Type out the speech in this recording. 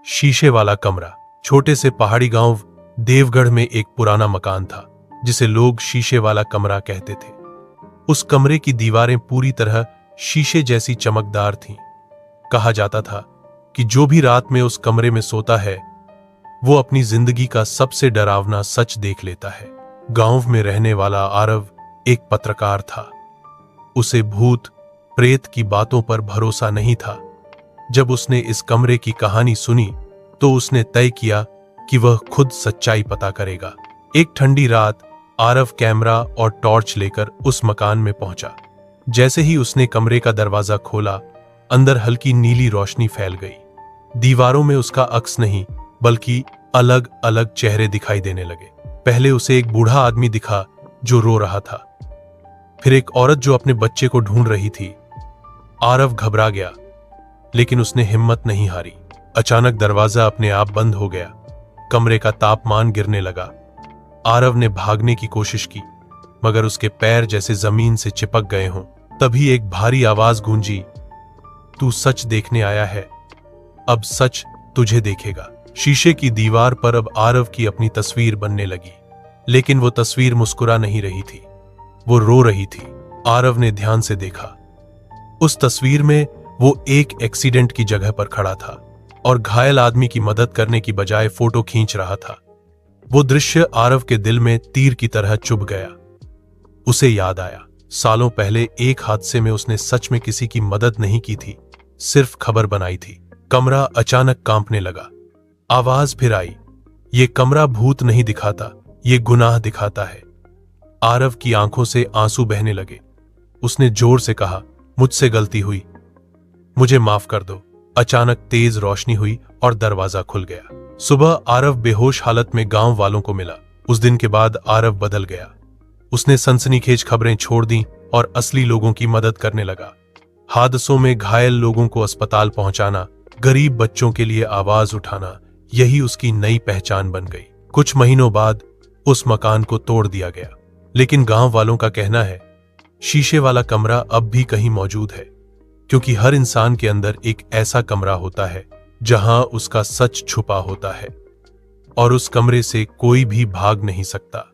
शीशे वाला कमरा। छोटे से पहाड़ी गांव देवगढ़ में एक पुराना मकान था जिसे लोग शीशे वाला कमरा कहते थे। उस कमरे की दीवारें पूरी तरह शीशे जैसी चमकदार थीं। कहा जाता था कि जो भी रात में उस कमरे में सोता है वो अपनी जिंदगी का सबसे डरावना सच देख लेता है। गांव में रहने वाला आरव एक पत्रकार था। उसे भूत प्रेत की बातों पर भरोसा नहीं था। जब उसने इस कमरे की कहानी सुनी तो उसने तय किया कि वह खुद सच्चाई पता करेगा। एक ठंडी रात आरव कैमरा और टॉर्च लेकर उस मकान में पहुंचा। जैसे ही उसने कमरे का दरवाजा खोला, अंदर हल्की नीली रोशनी फैल गई। दीवारों में उसका अक्स नहीं बल्कि अलग अलग चेहरे दिखाई देने लगे। पहले उसे एक बूढ़ा आदमी दिखा जो रो रहा था, फिर एक औरत जो अपने बच्चे को ढूंढ रही थी। आरव घबरा गया, लेकिन उसने हिम्मत नहीं हारी। अचानक दरवाजा अपने आप बंद हो गया। कमरे का तापमान गिरने लगा। आरव ने भागने की कोशिश की, मगर उसके पैर जैसे जमीन से चिपक गए हों। तभी एक भारी आवाज गूंजी, तू सच देखने आया है, अब सच तुझे देखेगा। शीशे की दीवार पर अब आरव की अपनी तस्वीर बनने लगी, लेकिन वो तस्वीर मुस्कुरा नहीं रही थी, वो रो रही थी। आरव ने ध्यान से देखा। उस तस्वीर में वो एक एक्सीडेंट की जगह पर खड़ा था और घायल आदमी की मदद करने की बजाय फोटो खींच रहा था। वो दृश्य आरव के दिल में तीर की तरह चुभ गया। उसे याद आया, सालों पहले एक हादसे में उसने सच में किसी की मदद नहीं की थी, सिर्फ खबर बनाई थी। कमरा अचानक कांपने लगा। आवाज फिर आई, ये कमरा भूत नहीं दिखाता, ये गुनाह दिखाता है। आरव की आंखों से आंसू बहने लगे। उसने जोर से कहा, मुझसे गलती हुई, मुझे माफ कर दो। अचानक तेज रोशनी हुई और दरवाजा खुल गया। सुबह आरव बेहोश हालत में गांव वालों को मिला। उस दिन के बाद आरव बदल गया। उसने सनसनीखेज खबरें छोड़ दी और असली लोगों की मदद करने लगा। हादसों में घायल लोगों को अस्पताल पहुंचाना, गरीब बच्चों के लिए आवाज उठाना, यही उसकी नई पहचान बन गई। कुछ महीनों बाद उस मकान को तोड़ दिया गया, लेकिन गांव वालों का कहना है शीशे वाला कमरा अब भी कहीं मौजूद है, क्योंकि हर इंसान के अंदर एक ऐसा कमरा होता है जहां उसका सच छुपा होता है और उस कमरे से कोई भी भाग नहीं सकता।